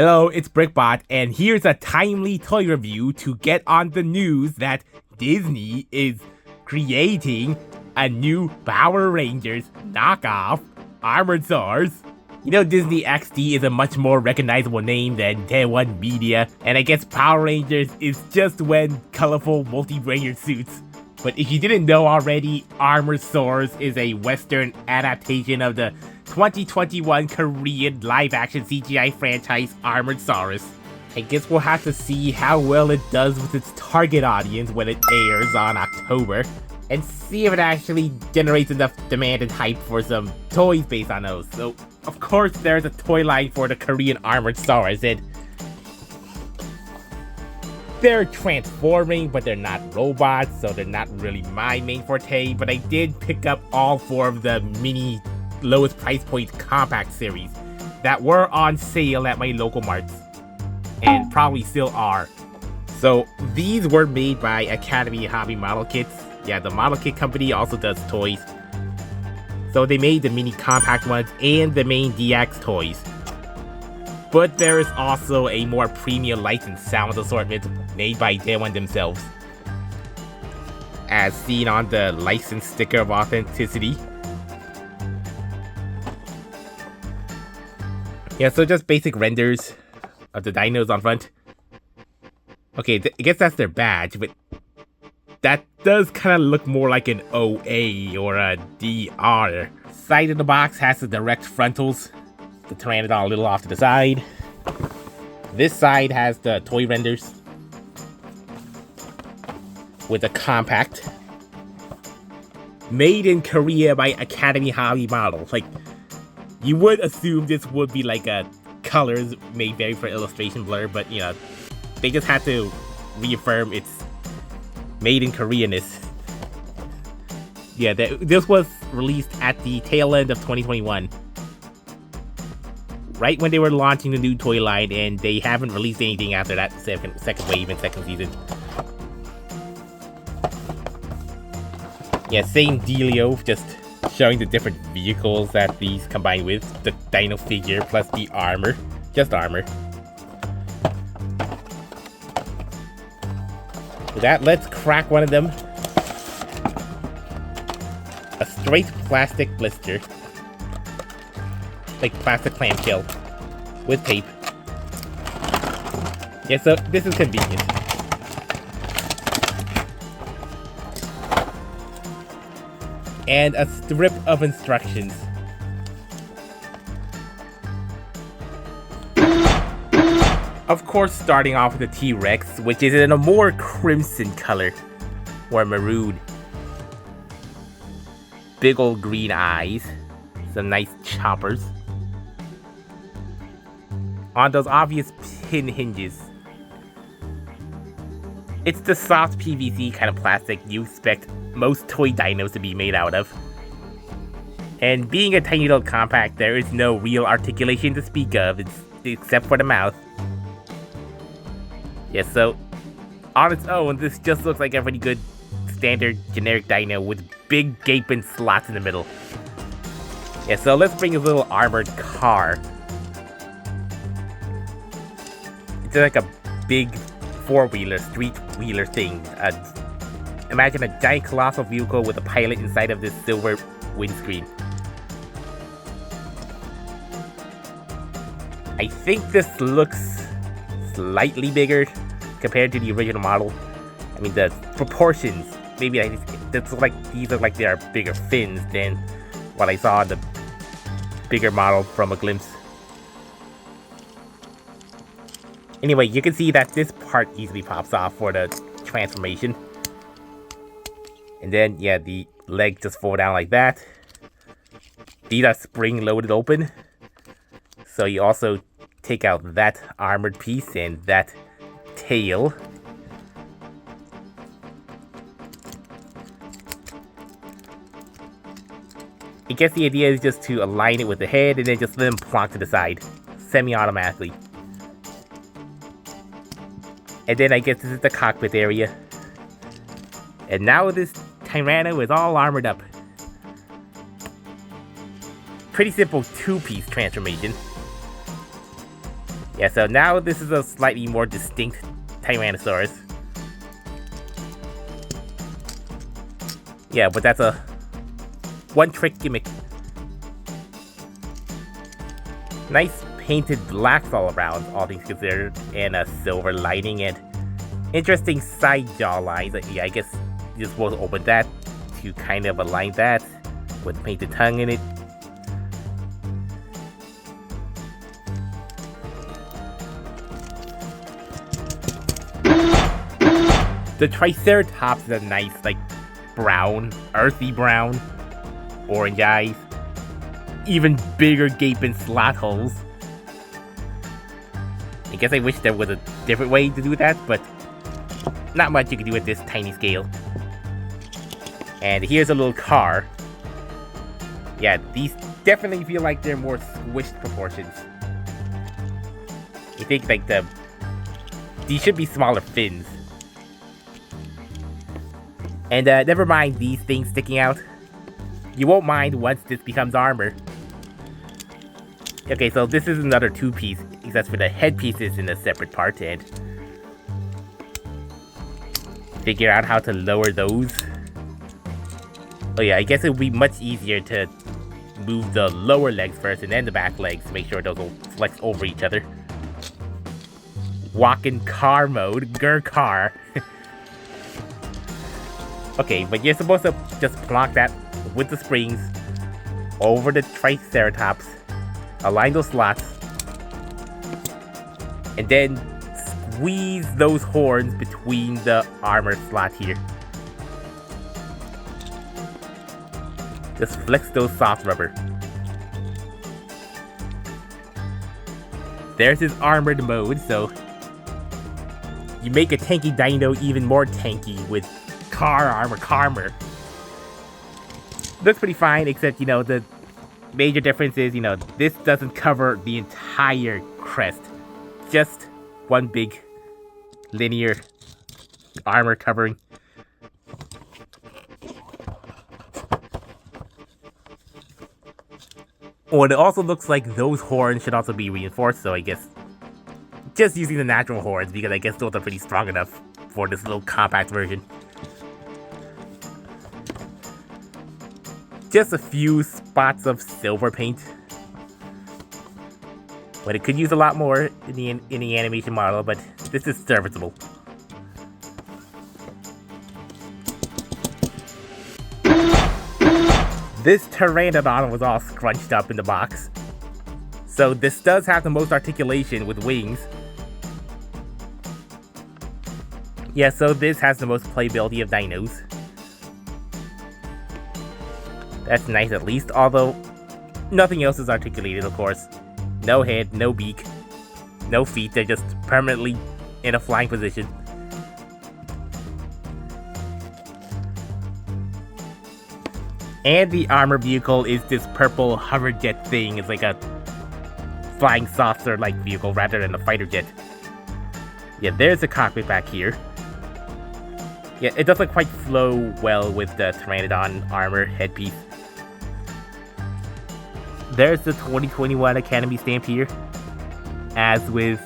Hello, it's BrickBot, and here's a timely toy review to get on the news that Disney is creating a new Power Rangers knockoff, Armorsaurs. You know, Disney XD is a much more recognizable name than Day One Media, and I guess Power Rangers is just when colorful multi-ranger suits. But if you didn't know already, Armorsaurs is a Western adaptation of the 2021 Korean live-action CGI franchise Armorsaurus. I guess we'll have to see how well it does with its target audience when it airs on October, and see if it actually generates enough demand and hype for some toys based on those. So, of course, there's a toy line for the Korean Armorsaurs, and they're transforming, but they're not robots, so they're not really my main forte, but I did pick up all four of the mini lowest price point compact series that were on sale at my local marts, and probably still are. So these were made by Academy Hobby Model Kits. Yeah, the model kit company also does toys. So they made the mini compact ones and the main DX toys. But there is also a more premium licensed sound assortment made by Day One themselves, as seen on the licensed sticker of authenticity. Yeah, so just basic renders of the dinos on front. Okay, I guess that's their badge, but that does kind of look more like an OA or a DR. Side of the box has the direct frontals, the Pternadon a little off to the side. This side has the toy renders with a compact. Made in Korea by Academy Hobby Model. Like, you would assume this would be like a colors made very for illustration blur, but you know, they just had to reaffirm its made in Koreanness. Yeah, this was released at the tail end of 2021. Right when they were launching the new toy line, and they haven't released anything after that second wave and second season. Yeah, same dealio, just showing the different vehicles that these combine with. The dino figure plus the armor. Just armor. With that, let's crack one of them. A straight plastic blister. Like plastic clamshell. With tape. Yeah, so this is convenient. And a strip of instructions. Of course, starting off with the T-Rex, which is in a more crimson color, or maroon. Big old green eyes, some nice choppers. On those obvious pin hinges. It's the soft PVC kind of plastic you expect most toy dinos to be made out of. And being a tiny little compact, there is no real articulation to speak of, except for the mouth. Yeah, so on its own, this just looks like a pretty good standard generic dino with big gaping slots in the middle. Yeah, so let's bring a little armored car. It's like a big four-wheeler, street-wheeler thing. Imagine a giant colossal vehicle with a pilot inside of this silver windscreen. I think this looks slightly bigger compared to the original model. I mean, the proportions, maybe these look like they are bigger fins than what I saw in the bigger model from a glimpse. Anyway, you can see that this part easily pops off for the transformation. And then, yeah, the legs just fall down like that. These are spring-loaded open. So you also take out that armored piece and that tail. I guess the idea is just to align it with the head and then just let them plonk to the side, semi-automatically. And then I guess this is the cockpit area. And now this Tyranno is all armored up. Pretty simple two-piece transformation. Yeah, so now this is a slightly more distinct Tyrannosaurus. Yeah, but that's a one-trick gimmick. Nice painted blacks all around, all things considered, and a silver lining and interesting side jaw lines. Yeah, I guess you're supposed to open that to kind of align that with painted tongue in it. The Triceratops is a nice, like, brown, earthy brown, orange eyes, even bigger gaping slot holes. I guess I wish there was a different way to do that, but not much you can do at this tiny scale. And here's a little car. Yeah, these definitely feel like they're more squished proportions. You think like these should be smaller fins. And never mind these things sticking out. You won't mind once this becomes armor. Okay, so this is another two-piece, except for the headpiece is in a separate part, and figure out how to lower those. Oh yeah, I guess it would be much easier to move the lower legs first and then the back legs to make sure those will flex over each other. Walking car mode, grr car. Okay, but you're supposed to just plonk that with the springs over the Triceratops, align those slots, and then squeeze those horns between the armor slot here. Just flex those soft rubber. There's his armored mode, so you make a tanky dino even more tanky with car armor. Looks pretty fine, except, you know, the major difference is, you know, this doesn't cover the entire crest. Just one big linear armor covering. Oh, and it also looks like those horns should also be reinforced, so I guess just using the natural horns, because I guess those are pretty strong enough for this little compact version. Just a few spots of silver paint, but it could use a lot more in the animation model, but this is serviceable. This Pternadon was all scrunched up in the box, so this does have the most articulation with wings. Yeah, so this has the most playability of dinos. That's nice at least, although nothing else is articulated, of course. No head, no beak, no feet, they're just permanently in a flying position. And the armor vehicle is this purple hover jet thing. It's like a flying saucer-like vehicle rather than a fighter jet. Yeah, there's the cockpit back here. Yeah, it doesn't quite flow well with the Pternadon armor headpiece. There's the 2021 Academy stamp here, as with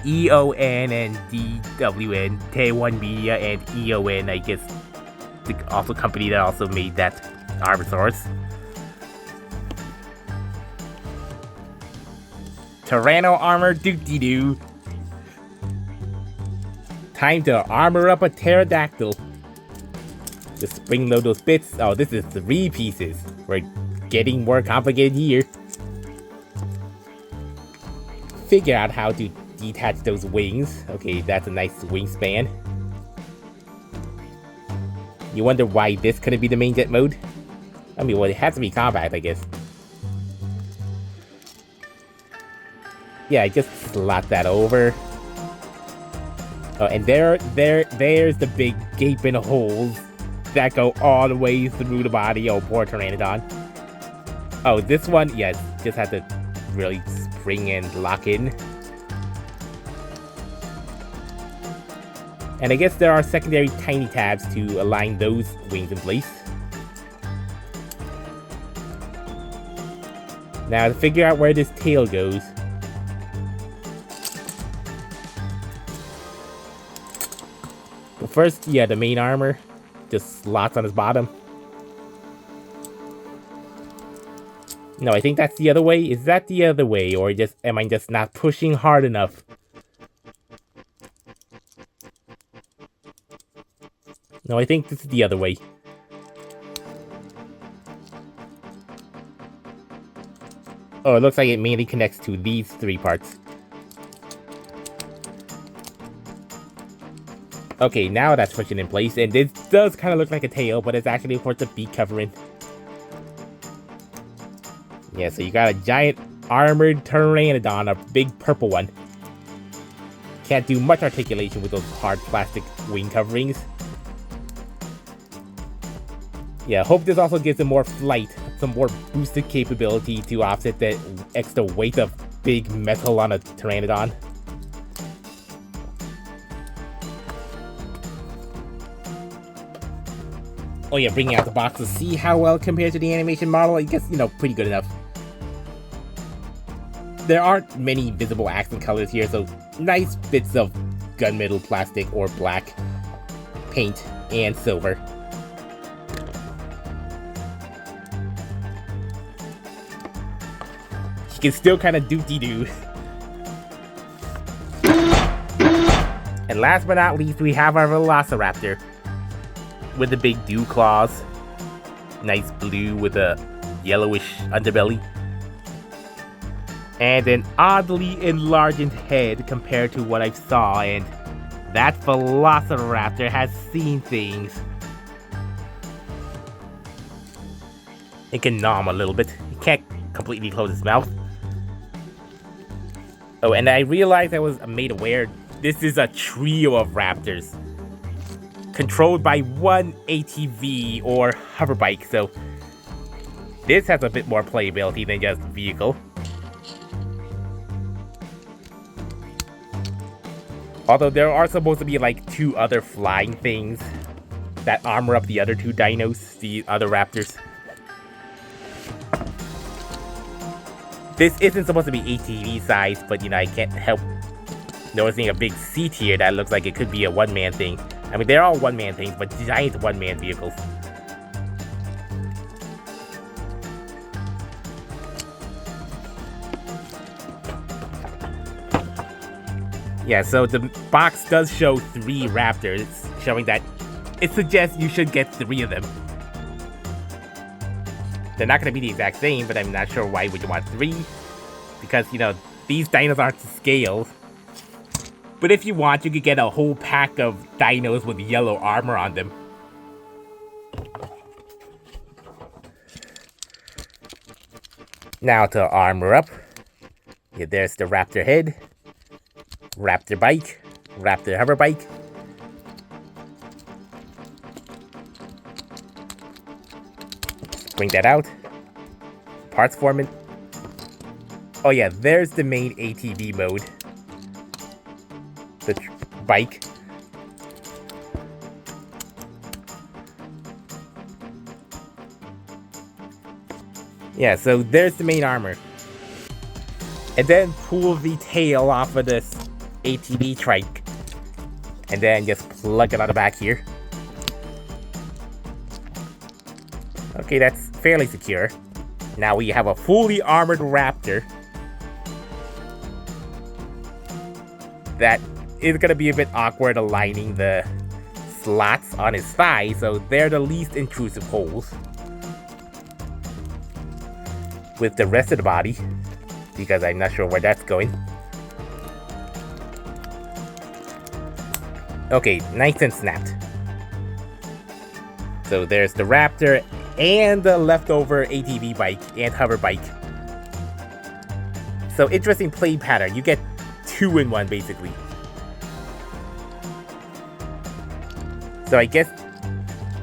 EON and DWN, Taiwan Media, and EON, I guess, the also company that also made that Armorsaurus. Tyranno armor doo-dee-doo. Time to armor up a pterodactyl. Just spring load those bits. Oh, this is 3 pieces. We're getting more complicated here. Figure out how to detach those wings. Okay, that's a nice wingspan. You wonder why this couldn't be the main jet mode? I mean, well, it has to be compact, I guess. Yeah, I just slot that over. Oh, and there's the big gaping holes that go all the way through the body. Oh, poor Pteranodon. Oh, this one, yes, just had to really spring and lock in. And I guess there are secondary tiny tabs to align those wings in place. Now to figure out where this tail goes. But first, yeah, the main armor. Just slots on his bottom. No, I think that's the other way. Is that the other way? Or just am I just not pushing hard enough? No, I think this is the other way. Oh, it looks like it mainly connects to these three parts. Okay, now that's pushing in place, and this does kind of look like a tail, but it's actually for the beak covering. Yeah, so you got a giant armored Pternadon, a big purple one. Can't do much articulation with those hard plastic wing coverings. Yeah, hope this also gives him more flight, some more boosted capability to offset the extra weight of big metal on a Pternadon. Oh yeah, bringing out the box to see how well it compares to the animation model. I guess, pretty good enough. There aren't many visible accent colors here, so nice bits of gunmetal plastic or black paint and silver. He can still kind of doop-de-doo. And last but not least, we have our Velociraptor. With the big dew claws. Nice blue with a yellowish underbelly. And an oddly enlarged head compared to what I saw, and that Velociraptor has seen things. It can nom a little bit. It can't completely close its mouth. Oh, and I realized I was made aware this is a trio of raptors. Controlled by one ATV or hoverbike, so this has a bit more playability than just vehicle. Although there are supposed to be like 2 other flying things that armor up the other 2 dinos, the other raptors. This isn't supposed to be ATV size, but I can't help noticing a big seat here that looks like it could be a one-man thing. I mean, they're all one-man things, but giant one-man vehicles. Yeah, so the box does show 3 raptors, showing that it suggests you should get 3 of them. They're not going to be the exact same, but I'm not sure why would you want 3. Because, these dinos aren't to scale. But if you want, you could get a whole pack of dinos with yellow armor on them. Now to armor up. Yeah, there's the raptor head. Raptor bike. Raptor hover bike. Bring that out. Parts forming. Oh yeah, there's the main ATV mode. The bike. Yeah, so there's the main armor. And then pull the tail off of this ATV trike. And then just plug it on the back here. Okay, that's fairly secure. Now we have a fully armored raptor. That is going to be a bit awkward aligning the slots on his thigh, so they're the least intrusive holes. With the rest of the body, because I'm not sure where that's going. Okay, nice and snapped. So there's the raptor and the leftover ATV bike and hover bike. So interesting play pattern. You get 2 in 1 basically. So I guess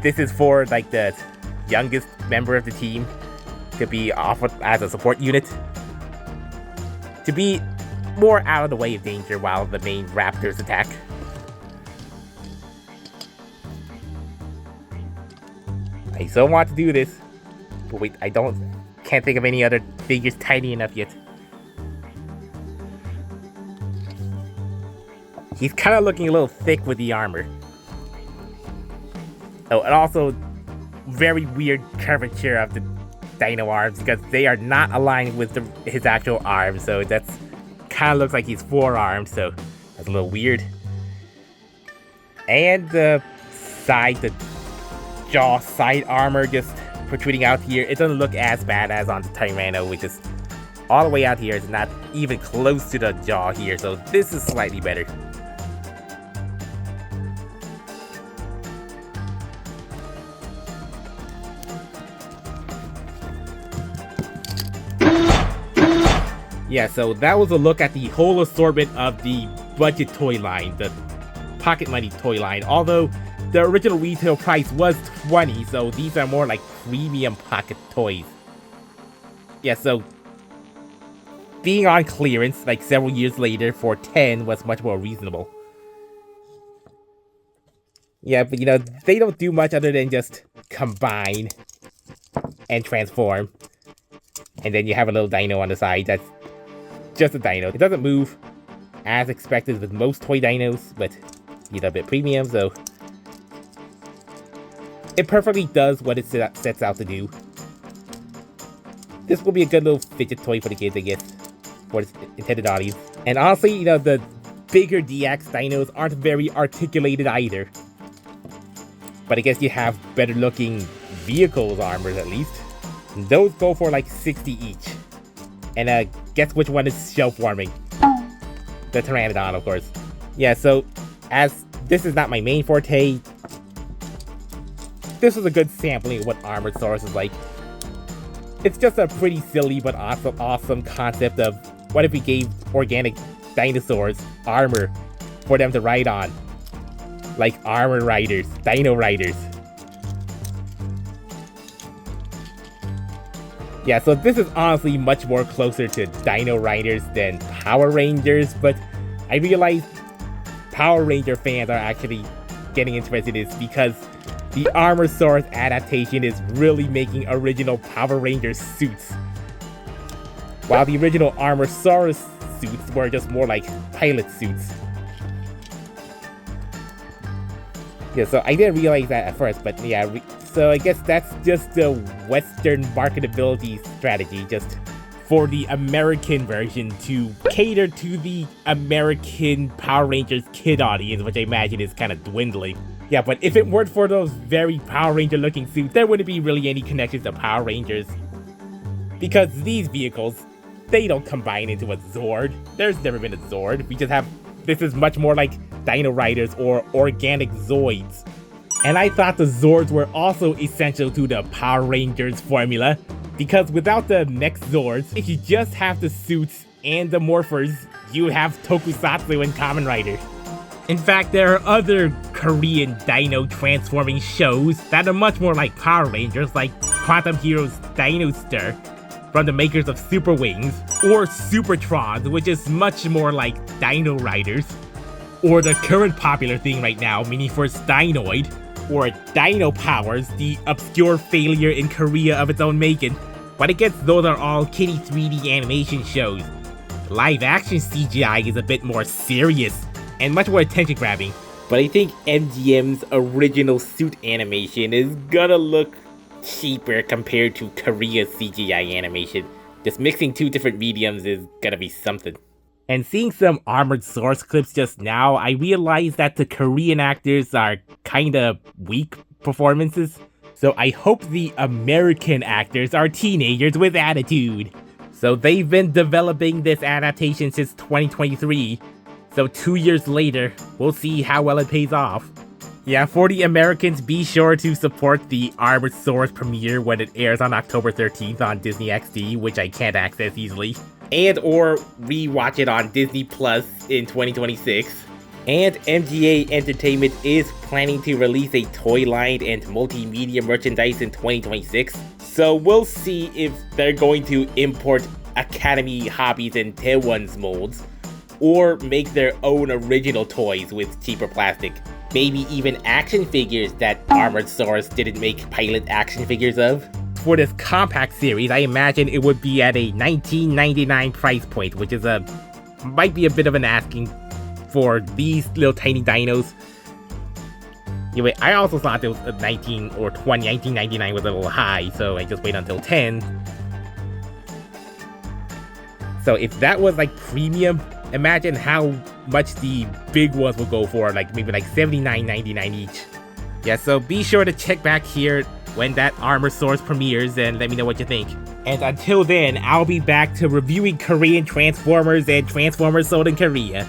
this is for like the youngest member of the team to be offered as a support unit. To be more out of the way of danger while the main raptors attack. I so want to do this, but wait, can't think of any other figures tiny enough yet. He's kind of looking a little thick with the armor. Oh, and also very weird curvature of the dino arms because they are not aligned with his actual arms, so that's kind of looks like he's 4 arms, so that's a little weird. And the jaw side armor just protruding out here, it doesn't look as bad as on the Tyranno, which is all the way out here. It's not even close to the jaw here, so this is slightly better. Yeah, so that was a look at the whole assortment of the budget toy line, the pocket money toy line, although the original retail price was $20, so these are more like premium pocket toys. Yeah, so being on clearance like several years later for $10 was much more reasonable. Yeah, but you know, they don't do much other than just combine and transform. And then you have a little dino on the side that's just a dino. It doesn't move as expected with most toy dinos, but he's a bit premium, so it perfectly does what it sets out to do. This will be a good little fidget toy for the kids, I guess, for its intended audience. And honestly, you know, the bigger DX dinos aren't very articulated either. But I guess you have better looking vehicles armors at least. And those go for like 60 each. And guess which one is shelf warming? The Pternadon, of course. Yeah, so as this is not my main forte, this was a good sampling of what Armorsaurus is like. It's just a pretty silly but awesome concept of what if we gave organic dinosaurs armor for them to ride on. Like armor riders, dino riders. Yeah, so this is honestly much more closer to Dino Riders than Power Rangers, but I realize Power Ranger fans are actually getting interested in this because the Armorsaurus adaptation is really making original Power Ranger suits. While the original Armorsaurus suits were just more like pilot suits. Yeah, so I didn't realize that at first, but yeah, so I guess that's just the Western marketability strategy, just for the American version to cater to the American Power Rangers kid audience, which I imagine is kind of dwindling. Yeah, but if it weren't for those very Power Ranger looking suits, there wouldn't be really any connections to Power Rangers. Because these vehicles, they don't combine into a Zord. There's never been a Zord. We just have, this is much more like Dino Riders or organic Zoids. And I thought the Zords were also essential to the Power Rangers formula, because without the next Zords, if you just have the suits and the morphers, you have Tokusatsu and Kamen Rider. In fact, there are other Korean dino transforming shows that are much more like Power Rangers, like Quantum Heroes Dino Stir from the makers of Super Wings, or Supertron, which is much more like Dino Riders, or the current popular thing right now, Mini-Force Dinoid, or Dino Powers, the obscure failure in Korea of its own making. But I guess those are all kiddie 3D animation shows. Live action CGI is a bit more serious and much more attention grabbing. But I think MGM's original suit animation is gonna look cheaper compared to Korea's CGI animation. Just mixing two different mediums is gonna be something. And seeing some Armorsaurus clips just now, I realized that the Korean actors are kinda weak performances. So I hope the American actors are teenagers with attitude. So they've been developing this adaptation since 2023. So 2 years later, we'll see how well it pays off. Yeah, for the Americans, be sure to support the Armorsaurus premiere when it airs on October 13th on Disney XD, which I can't access easily. And or rewatch it on Disney Plus in 2026. And MGA Entertainment is planning to release a toy line and multimedia merchandise in 2026. So we'll see if they're going to import Academy Hobbies and Taewon's molds, or make their own original toys with cheaper plastic. Maybe even action figures that Armorsaurus didn't make pilot action figures of. For this compact series, I imagine it would be at a $19.99 price point, which is might be a bit of an asking for these little tiny dinos. Anyway, I also thought it was 1999 was a little high, so I just waited until 10. So if that was like premium, imagine how much the big ones will go for, like maybe like $79.99 each. Yeah, so be sure to check back here when that Armorsaurs premieres and let me know what you think. And until then, I'll be back to reviewing Korean Transformers and Transformers sold in Korea.